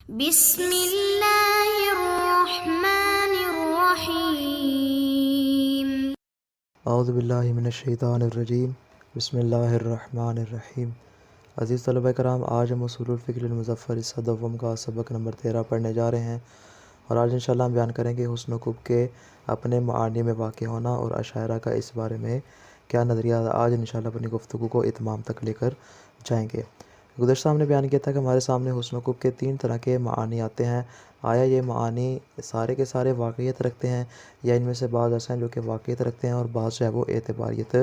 بسم اللہ الرحمن الرحیم۔ اعوذ باللہ من الشیطان الرجیم، بسم اللہ الرحمن الرحیم۔ عزیز طلبہ کرام، آج ہم اصول الفکر المظفر صدوم کا سبق نمبر 13 پڑھنے جا رہے ہیں، اور آج انشاءاللہ ہم بیان کریں گے حسن و قبح کے اپنے معانی میں واقع ہونا اور اشاعرہ کا اس بارے میں کیا نظریہ۔ آج انشاءاللہ اپنی گفتگو کو اتمام تک لے کر جائیں گے۔ گزشتہ ہم نے بیان کیا تھا کہ ہمارے سامنے حسن و قبح کے 3 طرح کے معانی آتے ہیں۔ آیا یہ معانی سارے کے سارے واقعیت رکھتے ہیں، یا ان میں سے بعض ایسے ہیں جو کہ واقعیت رکھتے ہیں اور بعض جو ہے وہ اعتباریت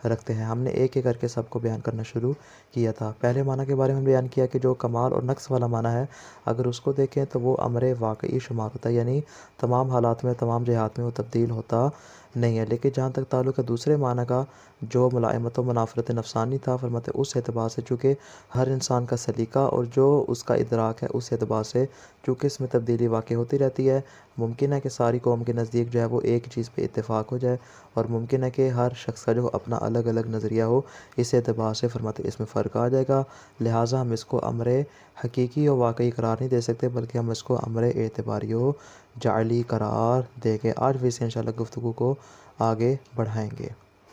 رکھتے ہیں۔ ہم نے ایک ایک کر کے سب کو بیان کرنا شروع کیا تھا۔ پہلے معنی کے بارے میں بیان کیا کہ جو کمال اور نقص والا معنی ہے، اگر اس کو دیکھیں تو وہ امر واقعی شمار ہوتا ہے، یعنی تمام حالات میں تمام جہات میں وہ تبدیل ہوتا نہیں ہے۔ لیکن جہاں تک تعلق ہے دوسرے معنی کا جو ملائمت و منافرت نفسانی تھا، فرماتے اس اعتبار سے چونکہ ہر انسان کا سلیقہ اور جو اس کا ادراک ہے اس اعتبار سے چونکہ اس میں تبدیلی واقع ہوتی رہتی ہے، ممکن ہے کہ ساری قوم کے نزدیک جو ہے وہ ایک چیز پہ اتفاق ہو جائے، اور ممکن ہے کہ ہر شخص کا جو اپنا الگ الگ نظریہ ہو۔ اس اعتبار سے فرماتے اس میں فرق آ جائے گا، لہٰذا ہم اس کو امر حقیقی و واقعی قرار نہیں دے سکتے، بلکہ ہم اس کو امر اعتباری و جعلی قرار دے گے۔ آج بھی سے انشاءاللہ گفتگو کو آگے بڑھائیں گے۔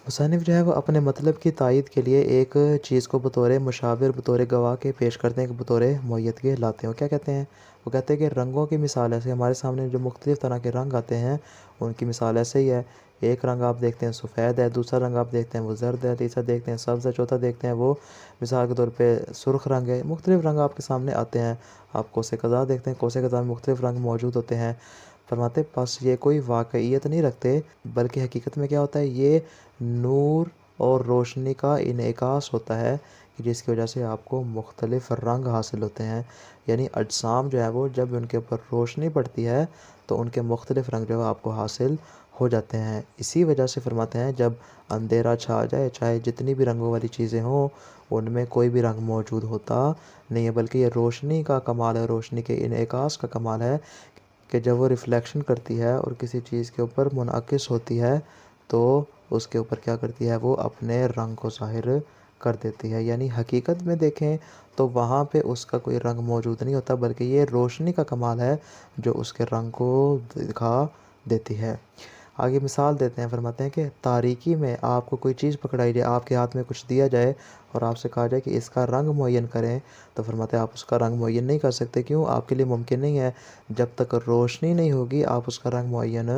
مصنف جو ہے وہ اپنے مطلب کی تائید کے لیے ایک چیز کو بطور مشاور، بطور گواہ کے پیش کرتے ہیں کہ بطور معیت کے لاتے ہیں۔ وہ کیا کہتے ہیں؟ وہ کہتے ہیں کہ رنگوں کی مثال ایسے ہمارے سامنے جو مختلف طرح کے رنگ آتے ہیں ان کی مثال ایسے ہی ہے۔ ایک رنگ آپ دیکھتے ہیں سفید ہے، دوسرا رنگ آپ دیکھتے ہیں وہ زرد ہے، تیسرا دیکھتے ہیں سبز ہے، چوتھا دیکھتے ہیں وہ مثال کے طور پہ سرخ رنگ ہے۔ مختلف رنگ آپ کے سامنے آتے ہیں۔ آپ کوسے قزح دیکھتے ہیں، کوسے قزح میں مختلف رنگ موجود ہوتے ہیں۔ فرماتے پس یہ کوئی واقعیت نہیں رکھتے، بلکہ حقیقت میں کیا ہوتا ہے، یہ نور اور روشنی کا انعکاس ہوتا ہے، جس کی وجہ سے آپ کو مختلف رنگ حاصل ہوتے ہیں۔ یعنی اجسام جو ہے وہ جب ان کے اوپر روشنی پڑتی ہے تو ان کے مختلف رنگ جو ہے آپ کو حاصل ہو جاتے ہیں۔ اسی وجہ سے فرماتے ہیں جب اندھیرا چھا جائے، چاہے جتنی بھی رنگوں والی چیزیں ہوں، ان میں کوئی بھی رنگ موجود ہوتا نہیں ہے، بلکہ یہ روشنی کا کمال ہے، روشنی کے انعکاس کا کمال ہے کہ جب وہ ریفلیکشن کرتی ہے اور کسی چیز کے اوپر منعکس ہوتی ہے تو اس کے اوپر کیا کرتی ہے، وہ اپنے رنگ کو ظاہر کر دیتی ہے۔ یعنی حقیقت میں دیکھیں تو وہاں پہ اس کا کوئی رنگ موجود نہیں ہوتا، بلکہ یہ روشنی کا کمال ہے جو اس کے رنگ کو دکھا دیتی ہے۔ آگے مثال دیتے ہیں، فرماتے ہیں کہ تاریکی میں آپ کو کوئی چیز پکڑائی جائے، آپ کے ہاتھ میں کچھ دیا جائے اور آپ سے کہا جائے کہ اس کا رنگ معین کریں، تو فرماتے ہیں آپ اس کا رنگ معین نہیں کر سکتے۔ کیوں؟ آپ کے لیے ممکن نہیں ہے، جب تک روشنی نہیں ہوگی آپ اس کا رنگ معین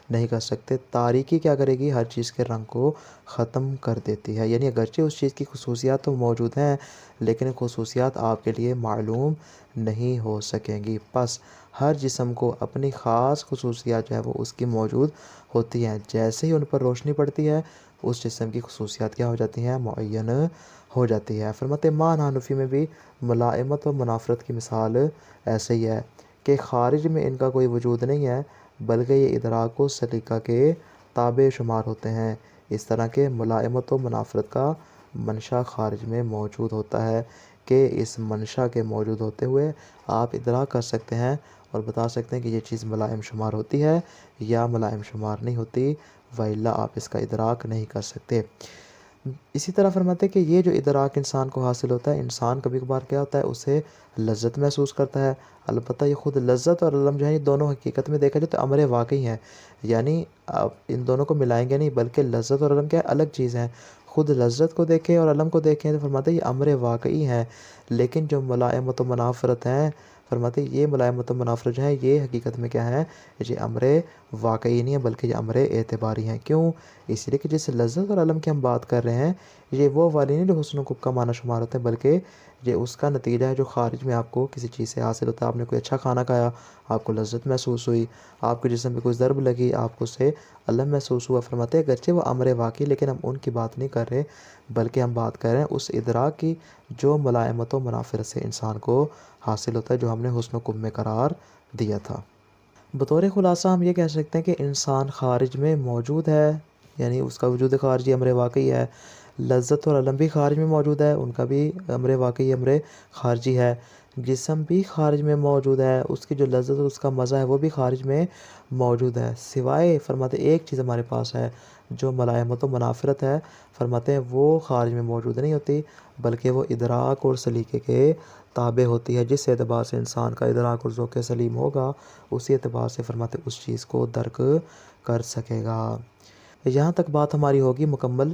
نہیں کر سکتے۔ تاریکی کیا کرے گی؟ ہر چیز کے رنگ کو ختم کر دیتی ہے۔ یعنی اگرچہ اس چیز کی خصوصیات تو موجود ہیں، لیکن خصوصیات آپ کے لیے معلوم نہیں ہو سکیں گی۔ پس ہر جسم کو اپنی خاص خصوصیات جو ہے وہ اس کی موجود ہوتی ہیں، جیسے ہی ان پر روشنی پڑتی ہے اس جسم کی خصوصیات کیا ہو جاتی ہیں؟ معین ہو جاتی ہے۔ فرماتے معنی حنفی میں بھی ملائمت و منافرت کی مثال ایسے ہی ہے کہ خارج میں ان کا کوئی وجود نہیں ہے، بلکہ یہ ادراک و سلیقہ کے تابع شمار ہوتے ہیں۔ اس طرح کے ملائمت و منافرت کا منشا خارج میں موجود ہوتا ہے کہ اس منشا کے موجود ہوتے ہوئے آپ ادراک کر سکتے ہیں اور بتا سکتے ہیں کہ یہ چیز ملائم شمار ہوتی ہے یا ملائم شمار نہیں ہوتی، وإلا آپ اس کا ادراک نہیں کر سکتے۔ اسی طرح فرماتے ہیں کہ یہ جو ادراک انسان کو حاصل ہوتا ہے، انسان کبھی کبھار کیا ہوتا ہے، اسے لذت محسوس کرتا ہے۔ البتہ یہ خود لذت اور علم جو ہے یہ دونوں حقیقت میں دیکھا جائے تو امر واقعی ہیں، یعنی آپ ان دونوں کو ملائیں گے نہیں، بلکہ لذت اور علم کیا ہے؟ الگ چیز ہیں۔ خود لذت کو دیکھیں اور علم کو دیکھیں تو فرماتے ہیں یہ امر واقعی ہیں، لیکن جو ملائمت و منافرت ہیں، فرماتے ہیں یہ ملائمت و منافرت جو ہے یہ حقیقت میں کیا ہے، یہ امر واقعی نہیں ہے بلکہ یہ امر اعتباری ہیں۔ کیوں؟ اس لیے کہ جس لذت اور علم کی ہم بات کر رہے ہیں یہ وہ والی نہیں جو حسن و قبح کا معنی شمار ہوتے ہیں، بلکہ یہ اس کا نتیجہ ہے جو خارج میں آپ کو کسی چیز سے حاصل ہوتا ہے۔ آپ نے کوئی اچھا کھانا کھایا، آپ کو لذت محسوس ہوئی، آپ کے جسم پہ کوئی ضرب لگی، آپ کو اس سے علم محسوس ہوا۔ فرماتے ہیں اگرچہ وہ امر واقعی، لیکن ہم ان کی بات نہیں کر رہے، بلکہ ہم بات کر رہے ہیں اس ادراک کی جو ملائمت و منافرت سے انسان کو حاصل ہوتا ہے، جو ہم نے حسن و قبح میں قرار دیا تھا۔ بطور خلاصہ ہم یہ کہہ سکتے ہیں کہ انسان خارج میں موجود ہے، یعنی اس کا وجود خارجی امر واقعی ہے۔ لذت اور علم بھی خارج میں موجود ہے، ان کا بھی امر واقعی امر خارجی ہے۔ جسم بھی خارج میں موجود ہے، اس کی جو لذت اور اس کا مزہ ہے وہ بھی خارج میں موجود ہے، سوائے فرماتے ایک چیز ہمارے پاس ہے جو ملائمت و منافرت ہے، فرماتے ہیں وہ خارج میں موجود نہیں ہوتی، بلکہ وہ ادراک اور سلیقے کے تابع ہوتی ہے، جس اعتبار سے انسان کا ادراک اور ذوق سلیم ہوگا اسی اعتبار سے فرماتے اس چیز کو درک کر سکے گا۔ یہاں تک بات ہماری ہوگی مکمل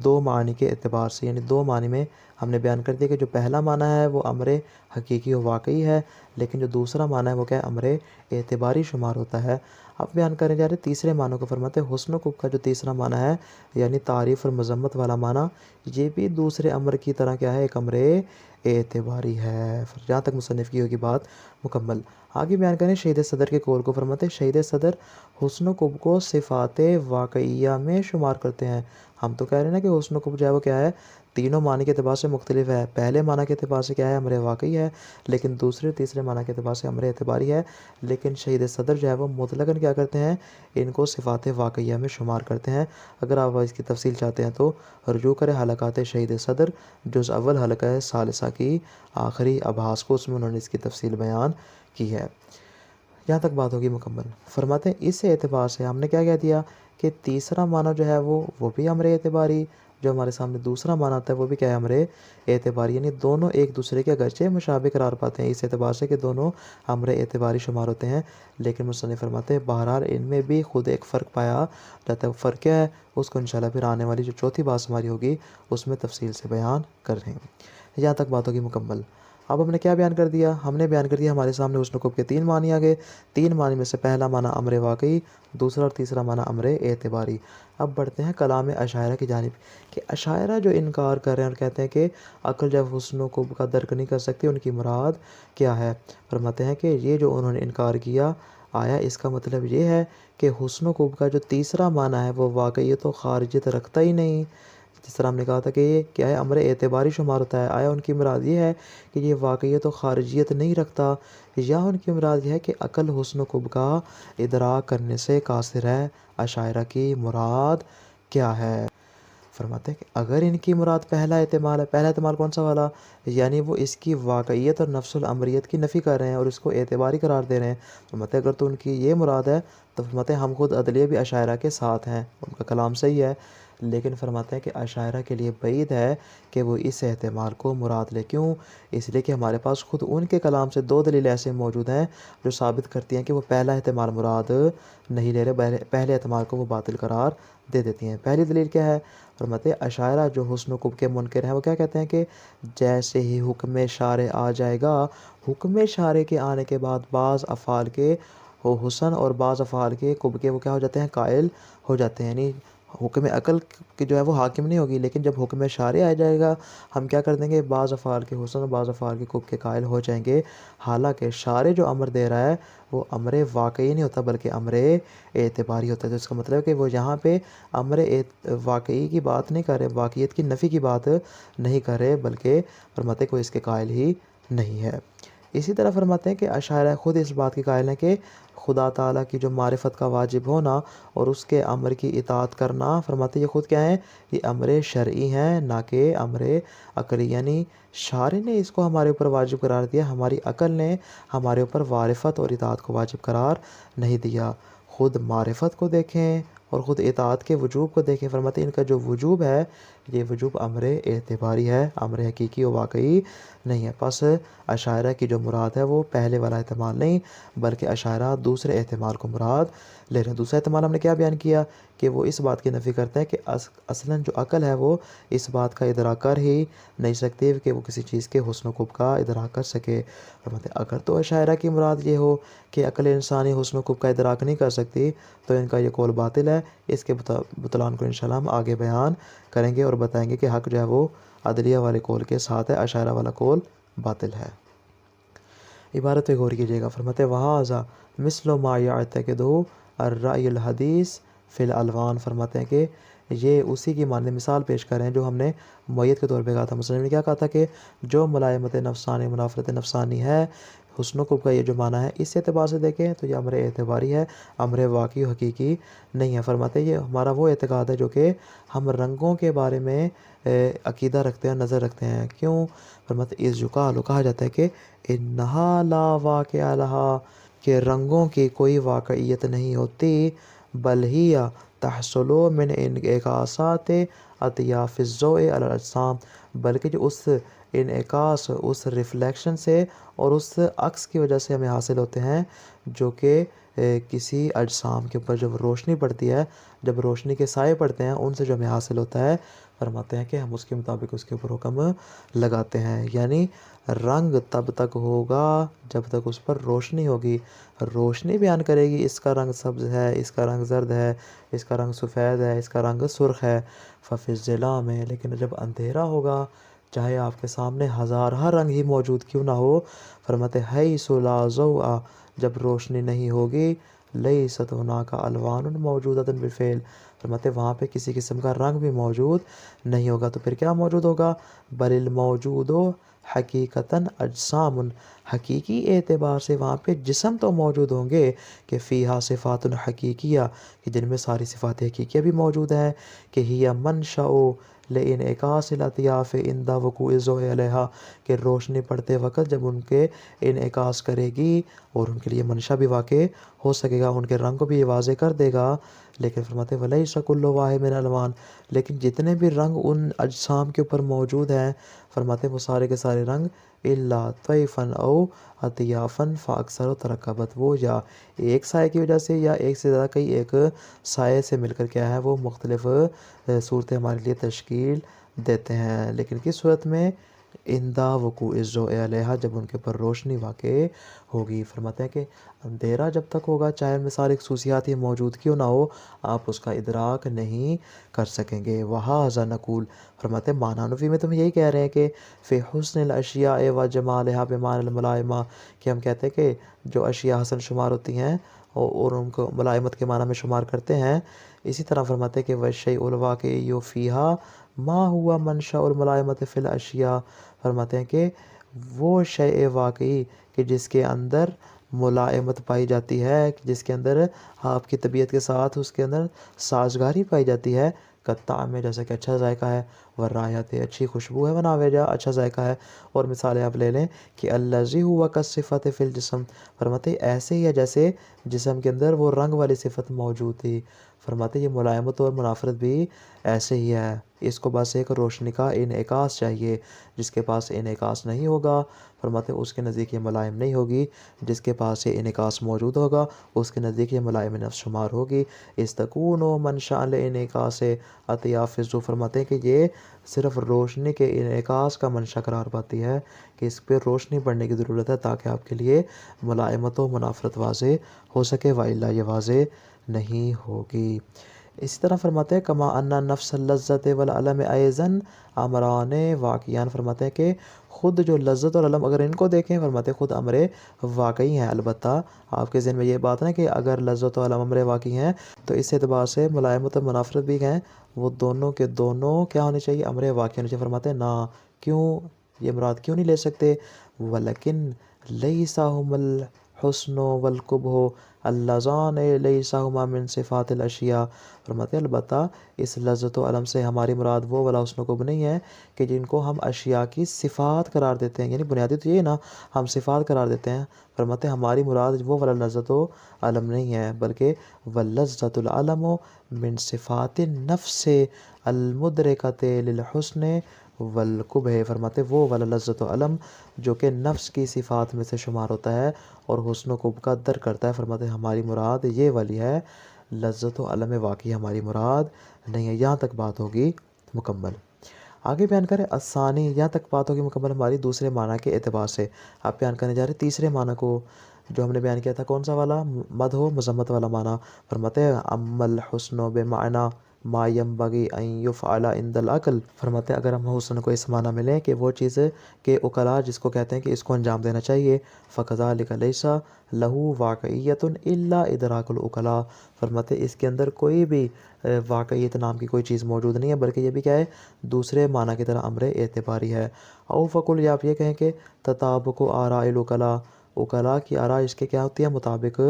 دو معنی کے اعتبار سے، یعنی دو معنی میں ہم نے بیان کر دیا کہ جو پہلا معنی ہے وہ امر حقیقی و واقعی ہے، لیکن جو دوسرا معنی ہے وہ کیا ہے؟ امر اعتباری شمار ہوتا ہے۔ اب بیان کرنے جا رہے تیسرے معنی کو، فرماتے حسن و قبح کا جو تیسرا معنی ہے یعنی تعریف اور مذمت والا معنی، یہ بھی دوسرے امر کی طرح کیا ہے؟ ایک امر اعتباری ہے۔ جہاں تک مصنف کی ہوگی بات مکمل، آگے بیان کریں شہید صدر کے قول کو، فرماتے شہید صدر حسن و قبح کو صفات واقعیہ میں شمار کرتے ہیں۔ ہم تو کہہ رہے ہیں نا کہ حسن و قبح جو ہے وہ کیا ہے؟ تینوں معنی کے اعتبار سے مختلف ہے۔ پہلے معنی کے اعتبار سے کیا ہے؟ امر واقعی ہے، لیکن دوسرے تیسرے معنی کے اعتبار سے امر اعتباری ہے۔ لیکن شہید صدر جو ہے وہ مطلقاً کیا کرتے ہیں؟ ان کو صفات واقعیہ میں شمار کرتے ہیں۔ اگر آپ اس کی تفصیل چاہتے ہیں تو رجوع کریں حلقات شہید صدر جز اول حلقہ ثالثہ کی آخری ابحاث کو، اس میں انہوں نے اس کی تفصیل بیان کی ہے۔ یہاں تک بات ہوگی مکمل۔ فرماتے ہیں اس اعتبار سے ہم نے کیا کہہ دیا کہ تیسرا معنی جو ہے وہ بھی امر اعتباری، جو ہمارے سامنے دوسرا معنی آتا ہے وہ بھی کیا ہے؟ امر اعتباری، یعنی دونوں ایک دوسرے کے اگرچہ مشابہ قرار پاتے ہیں اس اعتبار سے کہ دونوں امر اعتباری شمار ہوتے ہیں، لیکن مصنف فرماتے ہیں بہرحال ان میں بھی خود ایک فرق پایا جاتا ہے۔ وہ فرق کیا ہے؟ اس کو انشاءاللہ پھر آنے والی جو چوتھی بات ہماری ہوگی اس میں تفصیل سے بیان کر رہے ہیں۔ یہاں تک بات ہوگی مکمل۔ اب ہم نے کیا بیان کر دیا؟ ہم نے بیان کر دیا ہمارے سامنے حسن و قبح کے تین معنی آ گئے۔ تین معنی میں سے پہلا معنی امر واقعی، دوسرا اور تیسرا معنی امر اعتباری۔ اب بڑھتے ہیں کلام اشاعرہ کی جانب کہ اشاعرہ جو انکار کر رہے ہیں اور کہتے ہیں کہ عقل جب حسن و قبح کا درک نہیں کر سکتی، ان کی مراد کیا ہے؟ فرماتے ہیں کہ یہ جو انہوں نے انکار کیا، آیا اس کا مطلب یہ ہے کہ حسن و قبح کا جو تیسرا معنی ہے وہ واقعیت و خارجیت رکھتا ہی نہیں، جس طرح ہم نے کہا تھا کہ یہ کیا ہے؟ امر اعتباری شمار ہوتا ہے۔ آیا ان کی مراد یہ ہے کہ یہ واقعیت و خارجیت نہیں رکھتا، یا ان کی مراد یہ ہے کہ عقل حسن و قبح کا ادراک کرنے سے قاصر ہے؟ اشاعرہ کی مراد کیا ہے؟ فرماتے ہیں کہ اگر ان کی مراد پہلا احتمال ہے، پہلا احتمال کون سا والا؟ یعنی وہ اس کی واقعیت اور نفس الامریت کی نفی کر رہے ہیں اور اس کو اعتباری قرار دے رہے ہیں، فرماتے ہیں اگر تو ان کی یہ مراد ہے تو فرماتے ہیں ہم خود عدلیہ بھی اشاعرہ کے ساتھ ہیں، ان کا کلام صحیح ہے، لیکن فرماتے ہیں کہ اشاعرہ کے لیے بعید ہے کہ وہ اس احتمال کو مراد لے۔ کیوں؟ اس لیے کہ ہمارے پاس خود ان کے کلام سے دو دلیل ایسے موجود ہیں جو ثابت کرتی ہیں کہ وہ پہلا احتمال مراد نہیں لے رہے، پہلے احتمال کو وہ باطل قرار دے دیتی ہیں۔ پہلی دلیل کیا ہے؟ فرماتے ہیں اشاعرہ جو حسن و قبح کے منکر ہیں وہ کیا کہتے ہیں کہ جیسے ہی حکم شارع آ جائے گا، حکم شارع کے آنے کے بعد بعض افعال کے حسن اور بعض افعال کے قبح کے وہ کیا ہو جاتے ہیں؟ قائل ہو جاتے ہیں، یعنی حکم عقل کی جو ہے وہ حاکم نہیں ہوگی، لیکن جب حکم شارع آ جائے گا ہم کیا کر دیں گے؟ بعض افعال کے حسن اور بعض افعال کے قبح کے قائل ہو جائیں گے، حالانکہ شارع جو امر دے رہا ہے وہ امر واقعی نہیں ہوتا بلکہ امر اعتباری ہوتا ہے۔ تو اس کا مطلب ہے کہ وہ یہاں پہ امر واقعی کی بات نہیں کر رہے، واقعیت کی نفی کی بات نہیں کر رہے، بلکہ فرماتے ہیں کوئی اس کے قائل ہی نہیں ہے۔ اسی طرح فرماتے ہیں کہ اشاعرہ خود اس بات کے قائل ہیں کہ خدا تعالیٰ کی جو معرفت کا واجب ہونا اور اس کے امر کی اطاعت کرنا، فرماتے ہیں یہ خود کیا ہیں؟ یہ امر شرعی ہیں نہ کہ امر عقلی، یعنی شارع نے اس کو ہمارے اوپر واجب قرار دیا، ہماری عقل نے ہمارے اوپر معرفت اور اطاعت کو واجب قرار نہیں دیا۔ خود معرفت کو دیکھیں اور خود اطاعت کے وجوب کو دیکھیں، فرماتے ہیں ان کا جو وجوب ہے یہ وجوب امر اعتباری ہے، امر حقیقی و واقعی نہیں ہے۔ پس اشاعرہ کی جو مراد ہے وہ پہلے والا احتمال نہیں بلکہ اشاعرہ دوسرے احتمال کو مراد لے رہے ہیں۔ دوسرا احتمال ہم نے کیا بیان کیا کہ وہ اس بات کی نفی کرتے ہیں کہ اصلاً جو عقل ہے وہ اس بات کا ادراک کر ہی نہیں سکتی کہ وہ کسی چیز کے حسن و قبح کا ادراک کر سکے۔ فرماتے ہیں اگر تو اشاعرہ کی مراد یہ ہو کہ عقل انسانی حسن و قبح کا ادراک نہیں کر سکتی تو ان کا یہ قول باطل ہے۔ اس کے بطلان کو انشاءاللہ ہم آگے بیان کریں گے اور بتائیں گے کہ حق جو ہے وہ عدلیہ والے قول کے ساتھ ہے، اشاعرہ والا قول باطل ہے۔ عبارت پہ غور کیجیے گا، فرماتے ہیں وہذا مثل ما یعتقدہ الرأی الحدیث فی الالوان، فرماتے ہیں کہ یہ اسی کی مانند مثال پیش کر رہے ہیں جو ہم نے معیت کے طور پہ کہا تھا۔ مصنف نے کیا کہا تھا کہ جو ملائمت نفسانی منافرت نفسانی ہے، حسن و قبح کا یہ جو معنی ہے اس اعتبار سے دیکھیں تو یہ امر اعتباری ہے، امر واقعی و حقیقی نہیں ہے۔ فرماتے ہیں یہ ہمارا وہ اعتقاد ہے جو کہ ہم رنگوں کے بارے میں عقیدہ رکھتے ہیں، نظر رکھتے ہیں۔ کیوں؟ فرماتے ہیں اس یقال کہا جاتا ہے کہ انہا لا واقع لہا، کہ رنگوں کی کوئی واقعیت نہیں ہوتی، بل ہی تحصل من انعکاسات اطیاف الضوء علی الاجسام، بلکہ جو اس انعکاس، اس ریفلیکشن سے اور اس عکس کی وجہ سے ہمیں حاصل ہوتے ہیں جو کہ کسی اجسام کے اوپر جب روشنی پڑتی ہے، جب روشنی کے سائے پڑتے ہیں، ان سے جو ہمیں حاصل ہوتا ہے، فرماتے ہیں کہ ہم اس کے مطابق اس کے اوپر حکم لگاتے ہیں۔ یعنی رنگ تب تک ہوگا جب تک اس پر روشنی ہوگی۔ روشنی بیان کرے گی اس کا رنگ سبز ہے، اس کا رنگ زرد ہے، اس کا رنگ سفید ہے، اس کا رنگ سرخ ہے۔ ففی الظلام میں، لیکن جب اندھیرا ہوگا، چاہے آپ کے سامنے ہزارہ رنگ ہی موجود کیوں نہ ہو، فرماتے حیث لا ضوء، جب روشنی نہیں ہوگی، لیست ہناک الوان موجودۃ بالفعل، فرماتے وہاں پہ کسی قسم کا رنگ بھی موجود نہیں ہوگا، تو پھر کیا موجود ہوگا؟ بل الموجود حقیقتاً اجسام، حقیقی اعتبار سے وہاں پہ جسم تو موجود ہوں گے کہ فیہا صفات حقیقیہ، کہ جن میں ساری صفات حقیقیہ بھی موجود ہیں، کہ ہی منشأ لانعکاس الاطیاف عند وقوع الضوء علیہا، کہ روشنی پڑتے وقت جب ان کے انعکاس کرے گی اور ان کے لیے منشا بھی واقع ہو سکے گا، ان کے رنگ کو بھی یہ واضح کر دے گا۔ لیکن فرماتے ولیس کل واحد من الالوان، لیکن جتنے بھی رنگ ان اجسام کے اوپر موجود ہیں، فرماتے وہ سارے کے سارے رنگ الا طیفا او اطیافا فاکثر ترکبت، وہ یا ایک سائے کی وجہ سے یا ایک سے زیادہ کئی ایک سائے سے مل کر کیا ہے وہ مختلف صورتیں ہمارے لیے تشکیل دیتے ہیں۔ لیکن کس صورت میں؟ عند وقوع الضوء علیہا، جب ان کے اوپر روشنی واقع ہوگی۔ فرماتے ہیں کہ اندھیرا جب تک ہوگا، چاہے ان میں ساری خصوصیات ہی موجود کیوں نہ ہو، آپ اس کا ادراک نہیں کر سکیں گے۔ وہذا نقول، فرماتے ہیں معنی نفی میں تو ہم یہی کہہ رہے ہیں کہ فی حسن الاشیاء و جمالها بمعنی الملائمہ، کہ ہم کہتے ہیں کہ جو اشیاء حسن شمار ہوتی ہیں اور ان کو ملائمت کے معنی میں شمار کرتے ہیں، اسی طرح فرماتے ہیں کہ والشیء الواقعی فیہا ما ہوا منشأ الملائمت فی الاشیاء، فرماتے ہیں کہ وہ شیء واقعی کہ جس کے اندر ملائمت پائی جاتی ہے، جس کے اندر آپ کی طبیعت کے ساتھ اس کے اندر سازگاری پائی جاتی ہے، کطعم میں جیسا کہ اچھا ذائقہ ہے، والرائحۃ اچھی خوشبو ہے، وناوجہ اچھا ذائقہ ہے، اور مثالیں آپ لے لیں کہ الذی ہوا کالصفۃ فی الجسم، فرماتے ایسے ہی ہے جیسے جسم کے اندر وہ رنگ والی صفت موجود تھی۔ فرماتے یہ ملائمت اور منافرت بھی ایسے ہی ہے، اس کو بس ایک روشنی کا انعکاس چاہیے، جس کے پاس انعکاس نہیں ہوگا، فرماتے اس کے نزدیک یہ ملائم نہیں ہوگی، جس کے پاس یہ انعکاس موجود ہوگا اس کے نزدیک یہ ملائم نفس شمار ہوگی۔ استکون و منشأ لانعکاس اطیاف الضوء، فرماتے ہیں کہ یہ صرف روشنی کے انعکاس کا منشا قرار پاتی ہے، کہ اس پہ روشنی پڑنے کی ضرورت ہے تاکہ آپ کے لیے ملائمت و منافرت واضح ہو سکے، والا یہ واضح نہیں ہوگی۔ اسی طرح فرماتے ہیں کما ان نفس اللذت والعلم ایضاً امران واقعیان، فرماتے ہیں کہ خود جو لذت اور علم اگر ان کو دیکھیں، فرماتے ہیں خود امر واقعی ہیں، البتہ آپ کے ذہن میں یہ بات ہے کہ اگر لذت و علم امر واقعی ہیں تو اس اعتبار سے ملائمت اور منافرت بھی ہیں، وہ دونوں کے دونوں کیا ہونے چاہیے؟ امر واقعی ہونے چاہیے۔ فرماتے ہیں نہ، کیوں یہ مراد کیوں نہیں لے سکتے؟ ولیکن لیسہم الحسن والقبح اللذان لیسہما من صفات الاشیاء، فرماتے ہیں البتہ اس لذت و علم سے ہماری مراد وہ والا حسن و قبح نہیں ہے کہ جن کو ہم اشیاء کی صفات قرار دیتے ہیں، یعنی بنیادی تو یہ نا ہم صفات قرار دیتے ہیں، فرماتے ہیں ہماری مراد وہ والا لذت و علم نہیں ہے، بلکہ واللذت العلم من صفات النفس المدرکۃ للحسن والقبح، فرماتے وہ والا لذت و علم جو کہ نفس کی صفات میں سے شمار ہوتا ہے اور حسن و قبح کا در کرتا ہے، فرماتے ہماری مراد یہ والی ہے، لذت و علم واقعی ہماری مراد نہیں ہے۔ یہاں تک بات ہوگی مکمل۔ آگے بیان کریں الثانی، یہاں تک بات ہوگی مکمل ہماری دوسرے معنی کے اعتبار سے۔ آپ بیان کرنے جا رہے تیسرے معنی کو، جو ہم نے بیان کیا تھا کون سا والا؟ مدح و مذمت والا معنی۔ فرماتے ہیں اما الحسن بمعنی ما ينبغي ان يفعل عند العقل، فرماتے ہیں اگر ہم حسن کو اس معنی میں لیں کہ وہ چیز کہ عقلاء جس کو کہتے ہیں کہ اس کو انجام دینا چاہیے، فكذلك ليس له واقعیت الا ادراک العقلاء، فرماتے اس کے اندر کوئی بھی واقعیت نام کی کوئی چیز موجود نہیں ہے، بلکہ یہ بھی کیا ہے؟ دوسرے معنی کی طرح امر اعتباری ہے۔ او فقل، یا آپ یہ کہیں کہ تطابق آراء العقلاء، عقلاء کی آراء اس کے کیا ہوتی ہیں؟ مطابق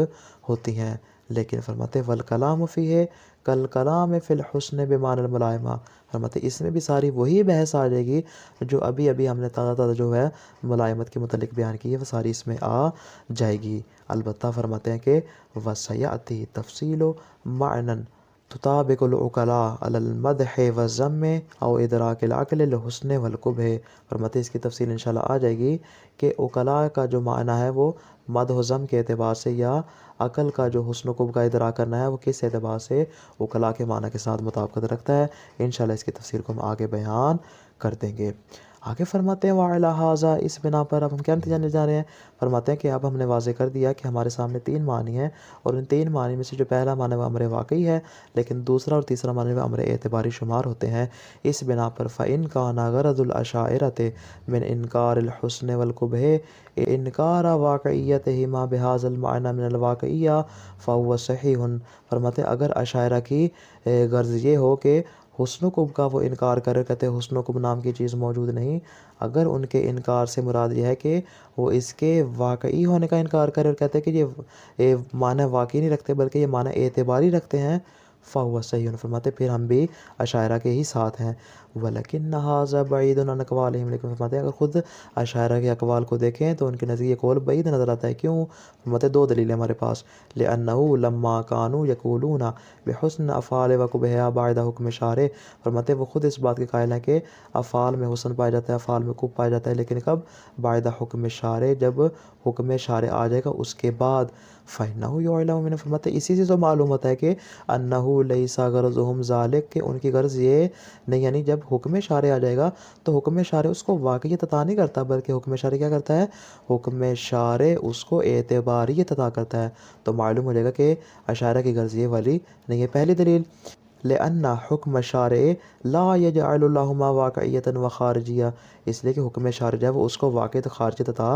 ہوتی ہیں، لیکن فرماتے والکلام فیہ کالکلام فی الحسن بمعنی الملائمہ، فرماتے اس میں بھی ساری وہی بحث آ جائے گی جو ابھی ہم نے تازہ جو ہے ملائمت کے متعلق بیان کی ہے، وہ ساری اس میں آ جائے گی، البتہ فرماتے ہیں کہ وسیأتی تفصیل معنی تطابق العقلاء علی المدح والذم او ادراک العقل الحسن والقبح. فرماتے اس کی تفصیل انشاءاللہ آ جائے گی کہ عقلاء کا جو معنی ہے وہ مدح و ذم کے اعتبار سے، یا عقل کا جو حسن و قبح کا ادراک کرنا ہے وہ کس اعتبار سے عقلاء کے معنی کے ساتھ مطابقت رکھتا ہے. انشاءاللہ اس کی تفصیل کو ہم آگے بیان کر دیں گے. آگے فرماتے ہیں وَعَلَى هَذَا، اس بنا پر اب ہم کیا نتیجہ جا رہے ہیں. فرماتے ہیں کہ اب ہم نے واضح کر دیا کہ ہمارے سامنے تین معنی ہیں، اور ان تین معنی میں سے جو پہلا معنی وہ امر واقعی ہے، لیکن دوسرا اور تیسرا معنی وہ امر اعتباری شمار ہوتے ہیں. اس بنا پر فَإِنْ كَانَ غَرَضُ الْأَشَاعِرَةِ مِنْ إِنْكَارِ الْحُسْنِ وَالْقُبْحِ إِنْكَارَ وَاقِعِيَّتِهِمَا بِهَذَا الْمَعْنَى مِنَ الْوَاقِعِيَّةِ فَهُوَ صَحِيحٌ. فرماتے ہیں اگر اشاعرہ کی غرض یہ ہو کہ حسن و قبح کا وہ انکار کرے، کہتے ہیں حسن و قبح نام کی چیز موجود نہیں، اگر ان کے انکار سے مراد یہ ہے کہ وہ اس کے واقعی ہونے کا انکار کرے اور کہتے ہیں کہ یہ معنی واقعی نہیں رکھتے بلکہ یہ معنی اعتباری رکھتے ہیں، فَهُوَ صحیح. فرماتے پھر ہم بھی اشاعرہ کے ہی ساتھ ہیں. وَلَكِنَّ هَذَا بَعِيدٌ عَنْ أَقْوَالِهِمْ. لیکن فرماتے ہیں اگر خود اشاعرہ کے اقوال کو دیکھیں تو ان کے نزدیک یہ قول بعید نظر آتا ہے. کیوں؟ فرماتے دو دلیل ہمارے پاس. لِأَنَّهُ لَمَّا كَانُوا يَقُولُونَ بِحُسْنِ الْأَفْعَالِ وَقُبْحِهَا بَعْدَ حُكْمِ الشَّارِعِ. فرماتے وہ خود اس بات کے قائل ہیں کہ افعال میں حسن پایا جاتا ہے، افعال میں قبح پایا جاتا ہے، لیکن کب؟ بعد حکم شارع، جب حکم شارع آ جائے گا اس کے بعد. فَإِنَّهُ يُعْلَمُ مِنْ. فرماتے اسی سے تو معلوم ہوتا ہے کہ أَنَّهُ لَيْسَ غَرْضُهُمْ ذَلِكَ، کہ ان کی غرض یہ نہیں، یعنی جب حکم شارع آ جائے گا تو حکم شارع اس کو واقعیت عطا نہیں کرتا، بلکہ حکم شارع کیا کرتا ہے؟ حکم شارع اس کو اعتباریت عطا کرتا ہے. تو معلوم ہو جائے گا کہ اشاعرہ کی غرض یہ والی نہیں ہے. پہلی دلیل لِأَنَّ حُكْمَ الشَّارِعِ لَا يَجْعَلُ لَهُمَا وَاقِعِيَّةً وَخَارِجِيَّةً. اس لیے کہ حکم شارع جو ہے وہ اس کو واقعیت خارجیت عطا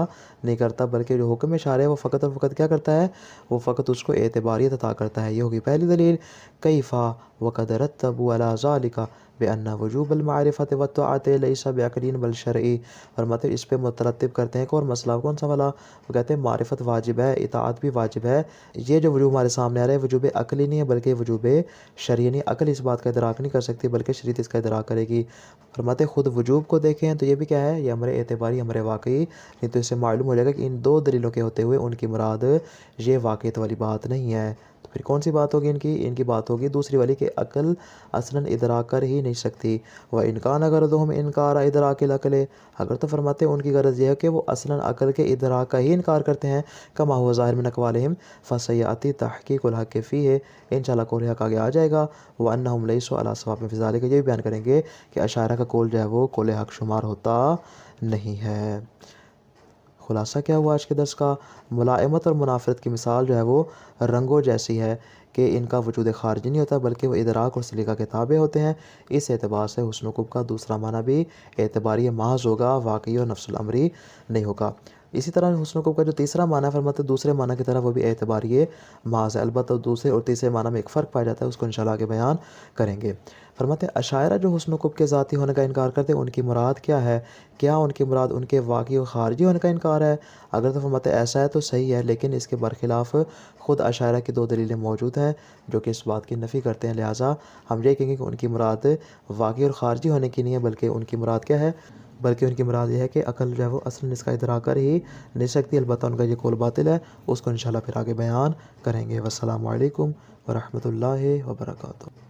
نہیں کرتا، بلکہ جو حکم شارع ہے وہ فقط اور فقط کیا کرتا ہے؟ وہ فقط اس کو اعتباریت عطا کرتا ہے. یہ ہوگی پہلی دلیل. کیف وقد رتبوا علی ذلک بأن وجوب المعرفة والطاعة ليس بعقل بل شرعی. فرماتے اس پہ مترتب کرتے ہیں ایک اور مسئلہ. کون سا والا؟ وہ کہتے ہیں معرفت واجب ہے، اطاعت بھی واجب ہے. یہ جو وجوب ہمارے سامنے آ رہا ہے وجوب عقلی نہیں ہے بلکہ وجوب شرعی. نہیں، عقل اس بات کا ادراک نہیں کر سکتی بلکہ شریعت اس کا ادراک کرے گی. فرماتے خود وجوب کو دیکھیں تو یہ بھی کیا ہے؟ یہ امر اعتباری، امر واقعی. نہیں تو اس سے معلوم ہو جائے گا کہ ان دو دلیلوں کے ہوتے ہوئے ان کی مراد یہ واقعیت والی بات نہیں ہے. تو پھر کون سی بات ہوگی ان کی بات ہوگی دوسری والی کہ عقل اصلاً ادراک کر ہی نہیں سکتی. وَإِنْ كَانَ غَرْضُهُمْ إِنْكَارَ إِدْرَاكِ الْعَقْلِ. اگر تو فرماتے ان کی غرض یہ ہے کہ وہ اصلاً عقل کے ادراک کا ہی انکار کرتے ہیں، كما هو ظاہر من أقوالهم فسيأتي تحقیق الحق فیہ. انشاءاللہ قول حق آگے آ جائے گا. وَأَنَّهُمْ لَيْسُوا عَلَى صَوَابٍ فِي ذَلِكَ. یہ بھی بیان کریں گے کہ اشاعرہ کا قول جو ہے وہ قول حق شمار ہوتا نہیں ہے. خلاصہ کیا ہوا آج کے درس کا؟ ملائمت اور منافرت کی مثال جو ہے وہ رنگوں جیسی ہے کہ ان کا وجود خارجی نہیں ہوتا بلکہ وہ ادراک اور سلیقہ کے تابع ہوتے ہیں. اس اعتبار سے حسن و قبح کا دوسرا معنی بھی اعتباری محض ہوگا، واقعی اور نفس الامری نہیں ہوگا. اسی طرح حسن و قبح کا جو تیسرا معنی ہے فرماتے دوسرے معنی کی طرح وہ بھی اعتباری محض ہے. البتہ دوسرے اور تیسرے معنی میں ایک فرق پایا جاتا ہے، اس کو انشاءاللہ آگے بیان کریں گے. فرماتے اشاعرہ جو حسن و قبح کے ذاتی ہونے کا انکار کرتے ہیں ان کی مراد کیا ہے؟ کیا ان کی مراد ان کے واقعی و خارجی ہونے کا انکار ہے؟ اگر تو فرماتے ایسا ہے تو صحیح ہے، لیکن اس کے برخلاف خود اشاعرہ کی دو دلیلیں موجود ہیں جو کہ اس بات کی نفی کرتے ہیں. لہٰذا ہم یہ کہیں گے کہ ان کی مراد واقعی اور خارجی ہونے کی نہیں ہے بلکہ ان کی مراد کیا ہے؟ بلکہ ان کی مراد یہ ہے کہ عقل جو ہے وہ اصلاً اس کا ادراک کر ہی نہیں سکتی. البتہ ان کا یہ قول باطل ہے، اس کو انشاءاللہ پھر آگے بیان کریں گے. والسلام علیکم ورحمۃ اللہ وبرکاتہ.